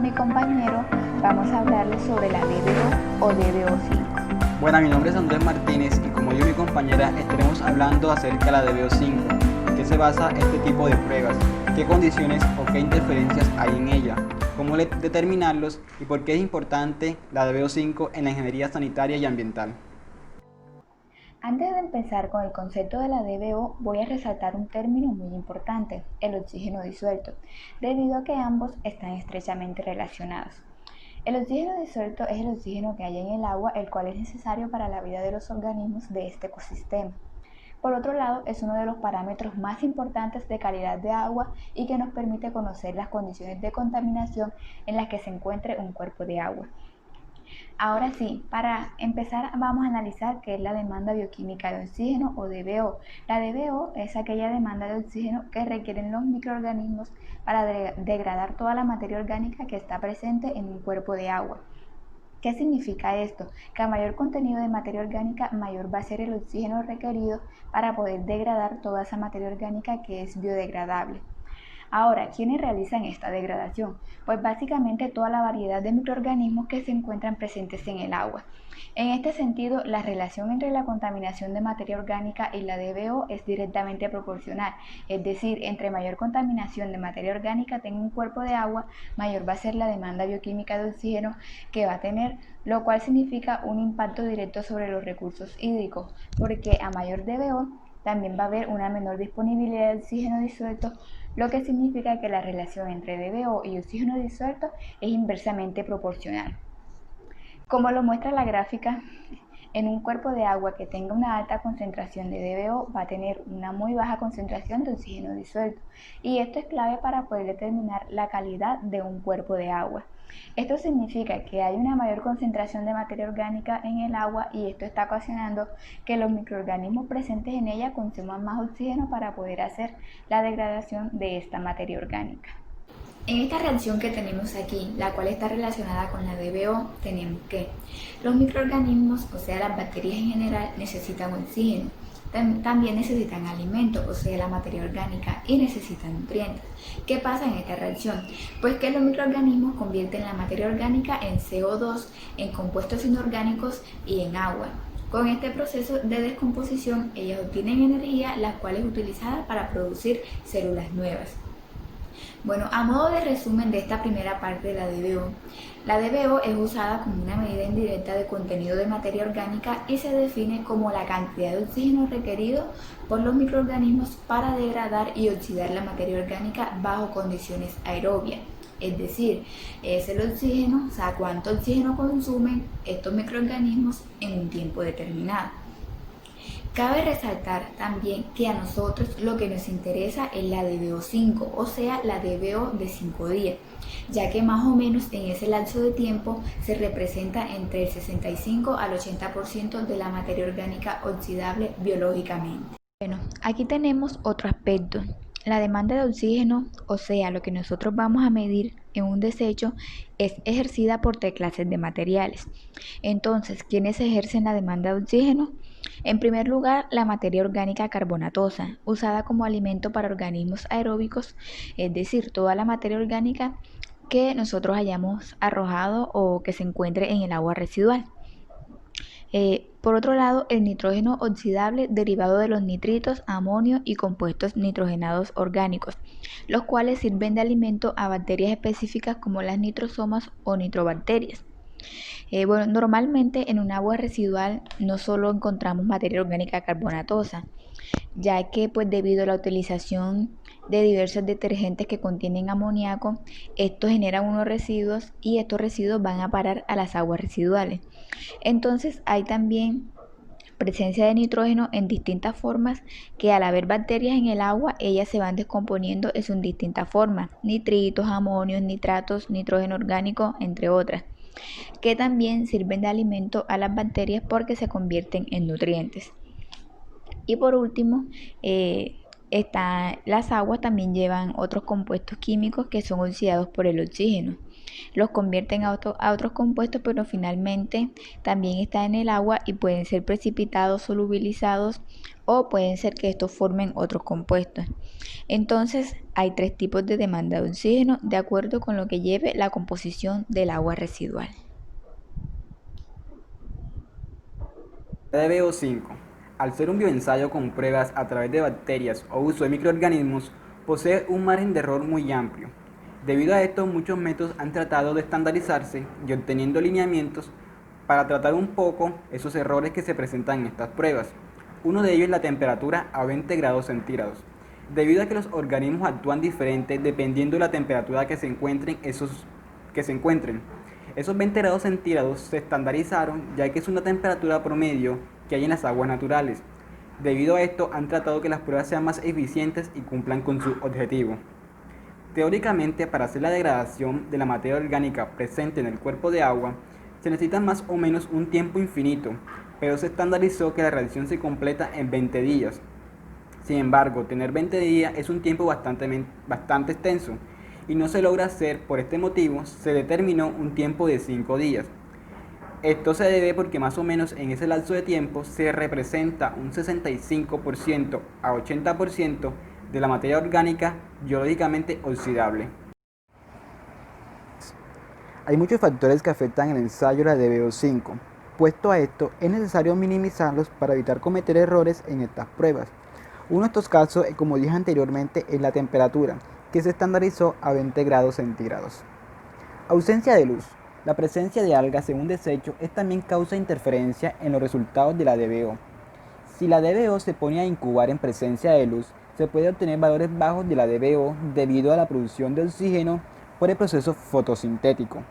mi compañero vamos a hablarles sobre la DBO o DBO5. Bueno, mi nombre es Andrés Martínez y como yo y mi compañera estaremos hablando acerca de la DBO5, en qué se basa este tipo de pruebas, qué condiciones o qué interferencias hay en ella, cómo determinarlos y por qué es importante la DBO5 en la ingeniería sanitaria y ambiental. Antes de empezar con el concepto de la DBO, voy a resaltar un término muy importante, el oxígeno disuelto, debido a que ambos están estrechamente relacionados. El oxígeno disuelto es el oxígeno que hay en el agua, el cual es necesario para la vida de los organismos de este ecosistema. Por otro lado, es uno de los parámetros más importantes de calidad de agua y que nos permite conocer las condiciones de contaminación en las que se encuentre un cuerpo de agua. Ahora sí, para empezar vamos a analizar qué es la demanda bioquímica de oxígeno o DBO. La DBO es aquella demanda de oxígeno que requieren los microorganismos para degradar toda la materia orgánica que está presente en un cuerpo de agua. ¿Qué significa esto? Que a mayor contenido de materia orgánica, mayor va a ser el oxígeno requerido para poder degradar toda esa materia orgánica que es biodegradable. Ahora, ¿quiénes realizan esta degradación? Pues básicamente toda la variedad de microorganismos que se encuentran presentes en el agua. En este sentido, la relación entre la contaminación de materia orgánica y la DBO es directamente proporcional, es decir, entre mayor contaminación de materia orgánica tenga un cuerpo de agua, mayor va a ser la demanda bioquímica de oxígeno que va a tener, lo cual significa un impacto directo sobre los recursos hídricos, porque a mayor DBO también va a haber una menor disponibilidad de oxígeno disuelto, lo que significa que la relación entre DBO y oxígeno disuelto es inversamente proporcional. Como lo muestra la gráfica, en un cuerpo de agua que tenga una alta concentración de DBO va a tener una muy baja concentración de oxígeno disuelto, y esto es clave para poder determinar la calidad de un cuerpo de agua. Esto significa que hay una mayor concentración de materia orgánica en el agua y esto está ocasionando que los microorganismos presentes en ella consuman más oxígeno para poder hacer la degradación de esta materia orgánica. En esta reacción que tenemos aquí, la cual está relacionada con la DBO, tenemos que los microorganismos, o sea las bacterias en general, necesitan oxígeno. También necesitan alimentos, o sea la materia orgánica, y necesitan nutrientes. ¿Qué pasa en esta reacción? Pues que los microorganismos convierten la materia orgánica en CO2, en compuestos inorgánicos y en agua. Con este proceso de descomposición, ellas obtienen energía, la cual es utilizada para producir células nuevas. Bueno, a modo de resumen de esta primera parte de la DBO es usada como una medida indirecta de contenido de materia orgánica y se define como la cantidad de oxígeno requerido por los microorganismos para degradar y oxidar la materia orgánica bajo condiciones aerobias. Es decir, es el oxígeno, o sea, cuánto oxígeno consumen estos microorganismos en un tiempo determinado. Cabe resaltar también que a nosotros lo que nos interesa es la DBO5, o sea, la DBO de 5 días, ya que más o menos en ese lapso de tiempo se representa entre el 65 al 80% de la materia orgánica oxidable biológicamente. Bueno, aquí tenemos otro aspecto. La demanda de oxígeno, o sea, lo que nosotros vamos a medir en un desecho, es ejercida por tres clases de materiales. Entonces, ¿quiénes ejercen la demanda de oxígeno? En primer lugar, la materia orgánica carbonatosa, usada como alimento para organismos aeróbicos, es decir, toda la materia orgánica que nosotros hayamos arrojado o que se encuentre en el agua residual. Por otro lado, el nitrógeno oxidable derivado de los nitritos, amonio y compuestos nitrogenados orgánicos, los cuales sirven de alimento a bacterias específicas como las nitrosomas o nitrobacterias. Bueno, normalmente en un agua residual no solo encontramos materia orgánica carbonatosa, ya que pues debido a la utilización de diversos detergentes que contienen amoníaco, estos generan unos residuos y estos residuos van a parar a las aguas residuales. Entonces hay también presencia de nitrógeno en distintas formas que al haber bacterias en el agua, ellas se van descomponiendo en distintas formas, nitritos, amonios, nitratos, nitrógeno orgánico, entre otras, que también sirven de alimento a las bacterias porque se convierten en nutrientes. Y por último, las aguas también llevan otros compuestos químicos que son oxidados por el oxígeno. los convierten a otros compuestos, pero finalmente también están en el agua y pueden ser precipitados, solubilizados o pueden ser que estos formen otros compuestos. Entonces, hay tres tipos de demanda de oxígeno de acuerdo con lo que lleve la composición del agua residual. DBO5, al ser un bioensayo con pruebas a través de bacterias o uso de microorganismos, posee un margen de error muy amplio. Debido a esto, muchos métodos han tratado de estandarizarse y obteniendo lineamientos para tratar un poco esos errores que se presentan en estas pruebas. Uno de ellos es la temperatura a 20 grados centígrados, debido a que los organismos actúan diferente dependiendo de la temperatura que se encuentren. Esos 20 grados centígrados se estandarizaron ya que es una temperatura promedio que hay en las aguas naturales. Debido a esto han tratado que las pruebas sean más eficientes y cumplan con su objetivo. Teóricamente, para hacer la degradación de la materia orgánica presente en el cuerpo de agua, se necesita más o menos un tiempo infinito, pero se estandarizó que la reacción se completa en 20 días. Sin embargo, tener 20 días es un tiempo bastante extenso y no se logra hacer. Por este motivo, se determinó un tiempo de 5 días. Esto se debe porque más o menos en ese lapso de tiempo se representa un 65% a 80% de la materia orgánica biológicamente oxidable. Hay muchos factores que afectan el ensayo de la DBO5. Puesto a esto, es necesario minimizarlos para evitar cometer errores en estas pruebas. Uno de estos casos, como dije anteriormente, es la temperatura, que se estandarizó a 20 grados centígrados. Ausencia de luz. La presencia de algas en un desecho también causa interferencia en los resultados de la DBO. Si la DBO se pone a incubar en presencia de luz, se puede obtener valores bajos de la DBO debido a la producción de oxígeno por el proceso fotosintético.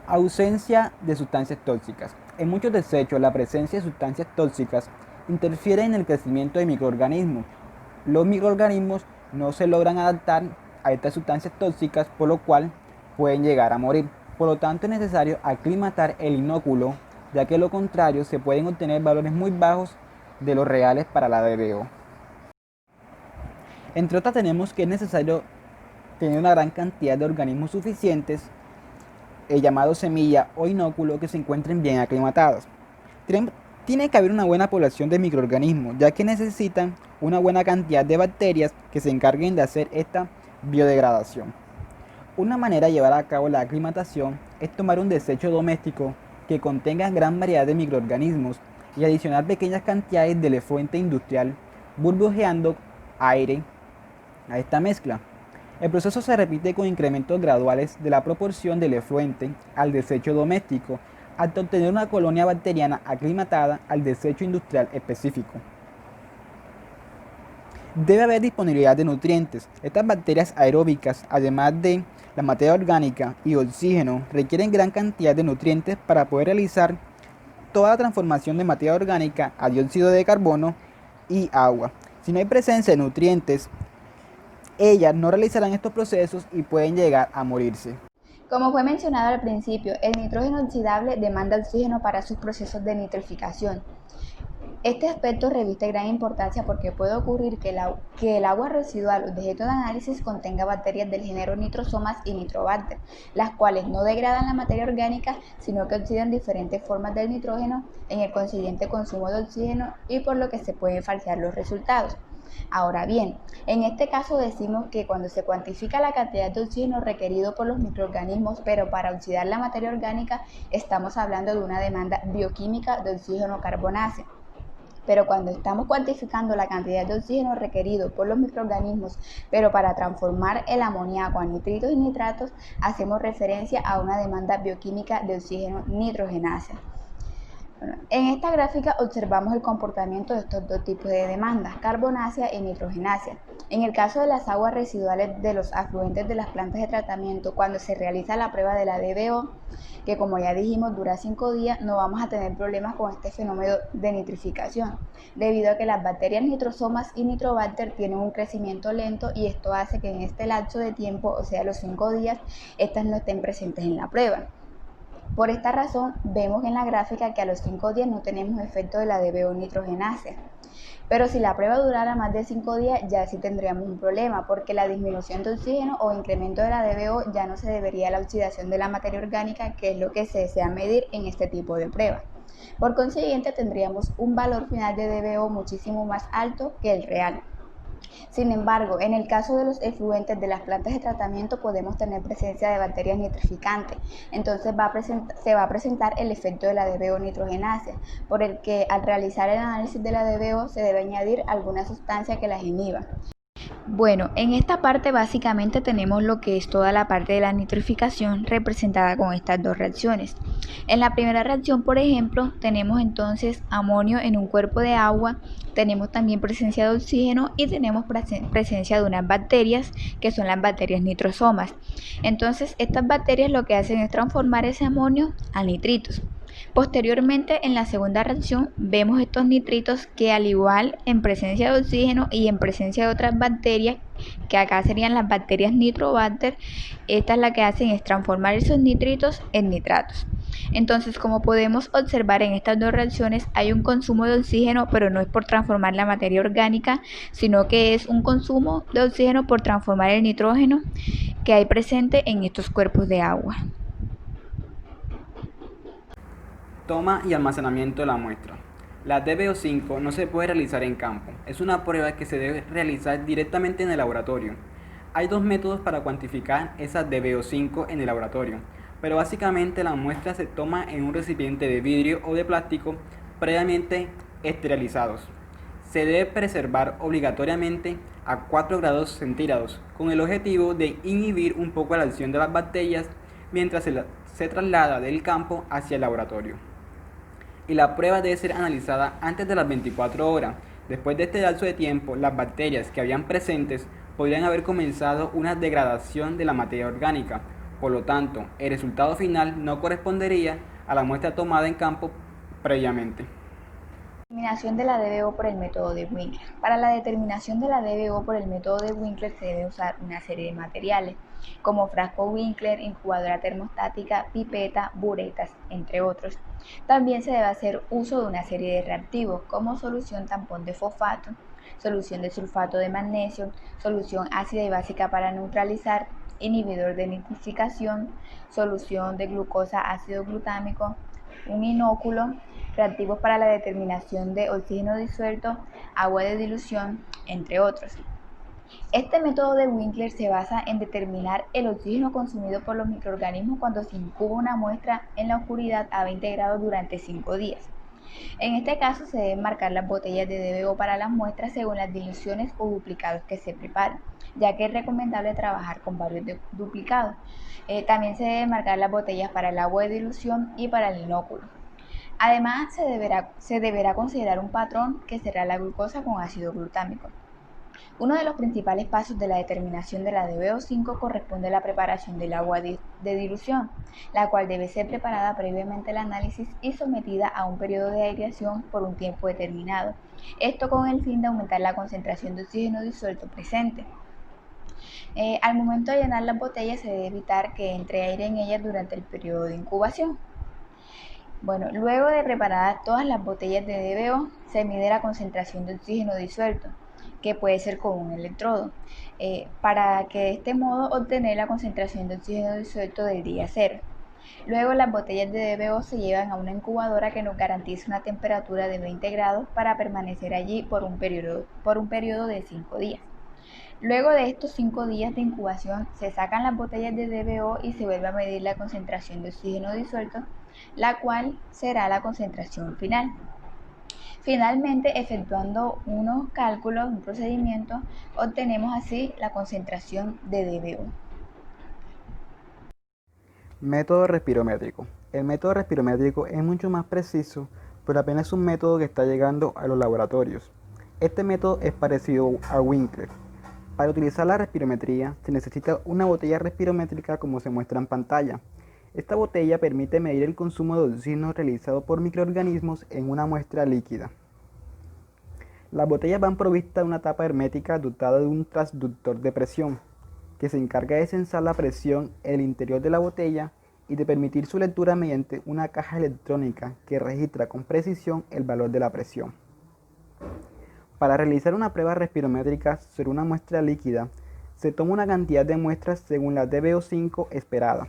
Ausencia de sustancias tóxicas. En muchos desechos, la presencia de sustancias tóxicas interfiere en el crecimiento de microorganismos. Los microorganismos no se logran adaptar a estas sustancias tóxicas, por lo cual pueden llegar a morir. Por lo tanto, es necesario aclimatar el inóculo, ya que de lo contrario se pueden obtener valores muy bajos de los reales para la DBO. Entre otras, tenemos que es necesario tener una gran cantidad de organismos suficientes, llamados semilla o inóculo, que se encuentren bien aclimatados. Tiene que haber una buena población de microorganismos, ya que necesitan una buena cantidad de bacterias que se encarguen de hacer esta biodegradación. Una manera de llevar a cabo la aclimatación es tomar un desecho doméstico que contenga gran variedad de microorganismos y adicionar pequeñas cantidades del efluente industrial, burbujeando aire a esta mezcla. El proceso se repite con incrementos graduales de la proporción del efluente al desecho doméstico hasta obtener una colonia bacteriana aclimatada al desecho industrial específico. Debe haber disponibilidad de nutrientes. Estas bacterias aeróbicas, además de la materia orgánica y oxígeno, requieren gran cantidad de nutrientes para poder realizar toda la transformación de materia orgánica a dióxido de carbono y agua. Si no hay presencia de nutrientes, ellas no realizarán estos procesos y pueden llegar a morirse. Como fue mencionado al principio, el nitrógeno oxidable demanda oxígeno para sus procesos de nitrificación. Este aspecto reviste gran importancia porque puede ocurrir que el agua residual o objeto de análisis contenga bacterias del género Nitrosomas y Nitrobacter, las cuales no degradan la materia orgánica, sino que oxidan diferentes formas del nitrógeno en el consiguiente consumo de oxígeno y por lo que se pueden falsear los resultados. Ahora bien, en este caso decimos que cuando se cuantifica la cantidad de oxígeno requerido por los microorganismos, pero para oxidar la materia orgánica, estamos hablando de una demanda bioquímica de oxígeno carbonase. Pero cuando estamos cuantificando la cantidad de oxígeno requerido por los microorganismos, pero para transformar el amoníaco a nitritos y nitratos, hacemos referencia a una demanda bioquímica de oxígeno nitrogenasa. En esta gráfica observamos el comportamiento de estos dos tipos de demandas, carbonácea y nitrogenácea. En el caso de las aguas residuales de los afluentes de las plantas de tratamiento, cuando se realiza la prueba de la DBO, que como ya dijimos dura 5 días, no vamos a tener problemas con este fenómeno de nitrificación, debido a que las bacterias nitrosomas y nitrobacter tienen un crecimiento lento y esto hace que en este lapso de tiempo, o sea los 5 días, estas no estén presentes en la prueba. Por esta razón, vemos en la gráfica que a los 5 días no tenemos efecto de la DBO nitrogenasa. Pero si la prueba durara más de 5 días, ya sí tendríamos un problema, porque la disminución de oxígeno o incremento de la DBO ya no se debería a la oxidación de la materia orgánica, que es lo que se desea medir en este tipo de prueba. Por consiguiente, tendríamos un valor final de DBO muchísimo más alto que el real. Sin embargo, en el caso de los efluentes de las plantas de tratamiento podemos tener presencia de bacterias nitrificantes, entonces se va a presentar el efecto de la DBO nitrogenasa, por el que al realizar el análisis de la DBO se debe añadir alguna sustancia que las inhiba. Bueno, en esta parte básicamente tenemos lo que es toda la parte de la nitrificación representada con estas dos reacciones. En la primera reacción, por ejemplo, tenemos entonces amonio en un cuerpo de agua, tenemos también presencia de oxígeno y tenemos presencia de unas bacterias que son las bacterias nitrosomas. Entonces, estas bacterias lo que hacen es transformar ese amonio a nitritos. Posteriormente, en la segunda reacción, vemos estos nitritos que al igual en presencia de oxígeno y en presencia de otras bacterias, que acá serían las bacterias nitrobacter, estas lo que hacen es transformar esos nitritos en nitratos. Entonces, como podemos observar en estas dos reacciones, hay un consumo de oxígeno, pero no es por transformar la materia orgánica, sino que es un consumo de oxígeno por transformar el nitrógeno que hay presente en estos cuerpos de agua. Toma y almacenamiento de la muestra. La DBO5 no se puede realizar en campo, es una prueba que se debe realizar directamente en el laboratorio. Hay dos métodos para cuantificar esa DBO5 en el laboratorio, pero básicamente la muestra se toma en un recipiente de vidrio o de plástico previamente esterilizados. Se debe preservar obligatoriamente a 4 grados centígrados con el objetivo de inhibir un poco la acción de las bacterias mientras se traslada del campo hacia el laboratorio. Y la prueba debe ser analizada antes de las 24 horas. Después de este lapso de tiempo, las bacterias que habían presentes podrían haber comenzado una degradación de la materia orgánica. Por lo tanto, el resultado final no correspondería a la muestra tomada en campo previamente. Determinación de la DBO por el método de Winkler. Para la determinación de la DBO por el método de Winkler se debe usar una serie de materiales, como frasco Winkler, incubadora termostática, pipeta, buretas, entre otros. También se debe hacer uso de una serie de reactivos, como solución tampón de fosfato, solución de sulfato de magnesio, solución ácida y básica para neutralizar, inhibidor de nitrificación, solución de glucosa ácido glutámico, un inóculo, reactivos para la determinación de oxígeno disuelto, agua de dilución, entre otros. Este método de Winkler se basa en determinar el oxígeno consumido por los microorganismos cuando se incuba una muestra en la oscuridad a 20 grados durante 5 días. En este caso se deben marcar las botellas de DBO para las muestras según las diluciones o duplicados que se preparen, ya que es recomendable trabajar con varios duplicados. También se deben marcar las botellas para el agua de dilución y para el inóculo. Además, se deberá considerar un patrón que será la glucosa con ácido glutámico. Uno de los principales pasos de la determinación de la DBO5 corresponde a la preparación del agua de dilución, la cual debe ser preparada previamente al análisis y sometida a un periodo de aireación por un tiempo determinado. Esto con el fin de aumentar la concentración de oxígeno disuelto presente. Al momento de llenar las botellas se debe evitar que entre aire en ellas durante el periodo de incubación. Bueno, luego de preparadas todas las botellas de DBO, se mide la concentración de oxígeno disuelto, que puede ser con un electrodo, para que de este modo obtener la concentración de oxígeno disuelto del día cero. Luego las botellas de DBO se llevan a una incubadora que nos garantiza una temperatura de 20 grados para permanecer allí por un periodo de 5 días. Luego de estos 5 días de incubación se sacan las botellas de DBO y se vuelve a medir la concentración de oxígeno disuelto, la cual será la concentración final. Finalmente, efectuando unos cálculos, un procedimiento, obtenemos así la concentración de DBO. Método respirométrico. El método respirométrico es mucho más preciso, pero apenas es un método que está llegando a los laboratorios. Este método es parecido a Winkler. Para utilizar la respirometría se necesita una botella respirométrica como se muestra en pantalla. Esta botella permite medir el consumo de oxígeno realizado por microorganismos en una muestra líquida. Las botellas van provistas de una tapa hermética dotada de un transductor de presión, que se encarga de censar la presión en el interior de la botella y de permitir su lectura mediante una caja electrónica que registra con precisión el valor de la presión. Para realizar una prueba respirométrica sobre una muestra líquida, se toma una cantidad de muestras según la DBO5 esperada.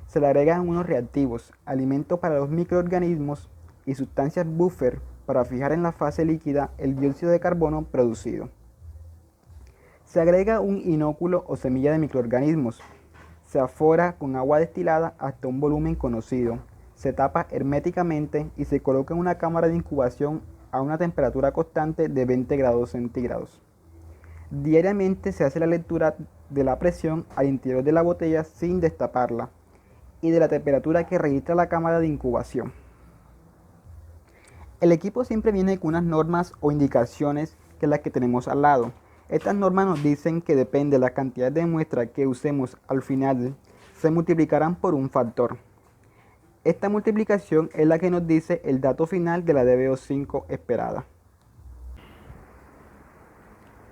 Se le agregan unos reactivos, alimentos para los microorganismos y sustancias buffer para fijar en la fase líquida el dióxido de carbono producido. Se agrega un inóculo o semilla de microorganismos. Se afora con agua destilada hasta un volumen conocido. Se tapa herméticamente y se coloca en una cámara de incubación a una temperatura constante de 20 grados centígrados. Diariamente se hace la lectura de la presión al interior de la botella sin destaparla y de la temperatura que registra la cámara de incubación. El equipo siempre viene con unas normas o indicaciones que las que tenemos al lado. Estas normas nos dicen que depende de la cantidad de muestra que usemos al final, se multiplicarán por un factor. Esta multiplicación es la que nos dice el dato final de la DBO5 esperada.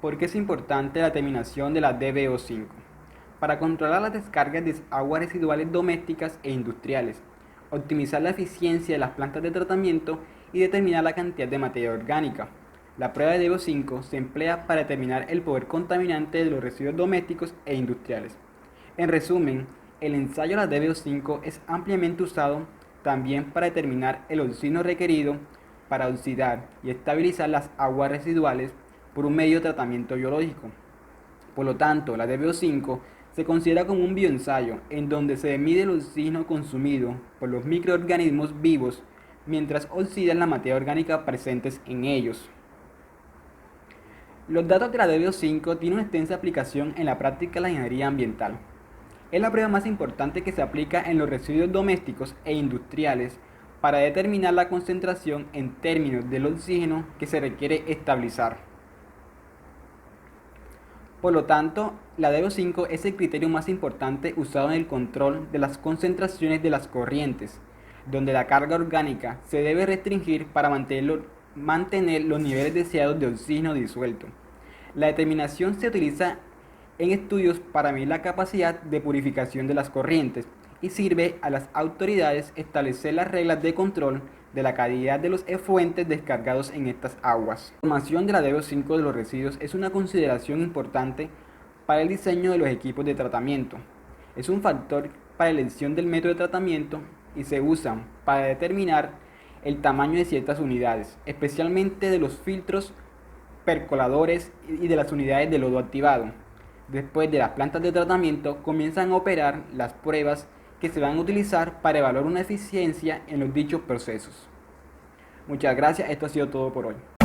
¿Por qué es importante la determinación de la DBO5? Para controlar las descargas de aguas residuales domésticas e industriales, optimizar la eficiencia de las plantas de tratamiento y determinar la cantidad de materia orgánica. La prueba de DBO5 se emplea para determinar el poder contaminante de los residuos domésticos e industriales. En resumen, el ensayo de la DBO5 es ampliamente usado también para determinar el oxígeno requerido para oxidar y estabilizar las aguas residuales por un medio de tratamiento biológico. Por lo tanto, la DBO5 se considera como un bioensayo en donde se mide el oxígeno consumido por los microorganismos vivos mientras oxidan la materia orgánica presentes en ellos. Los datos de la DBO5 tienen una extensa aplicación en la práctica de la ingeniería ambiental. Es la prueba más importante que se aplica en los residuos domésticos e industriales para determinar la concentración en términos del oxígeno que se requiere estabilizar. Por lo tanto, la DBO5 es el criterio más importante usado en el control de las concentraciones de las corrientes, donde la carga orgánica se debe restringir para mantener los niveles deseados de oxígeno disuelto. La determinación se utiliza en estudios para medir la capacidad de purificación de las corrientes y sirve a las autoridades establecer las reglas de control de la calidad de los efluentes descargados en estas aguas. La formación de la DBO5 de los residuos es una consideración importante para el diseño de los equipos de tratamiento. Es un factor para la elección del método de tratamiento y se usa para determinar el tamaño de ciertas unidades, especialmente de los filtros percoladores y de las unidades de lodo activado. Después de las plantas de tratamiento comienzan a operar las pruebas que se van a utilizar para evaluar una eficiencia en los dichos procesos. Muchas gracias, esto ha sido todo por hoy.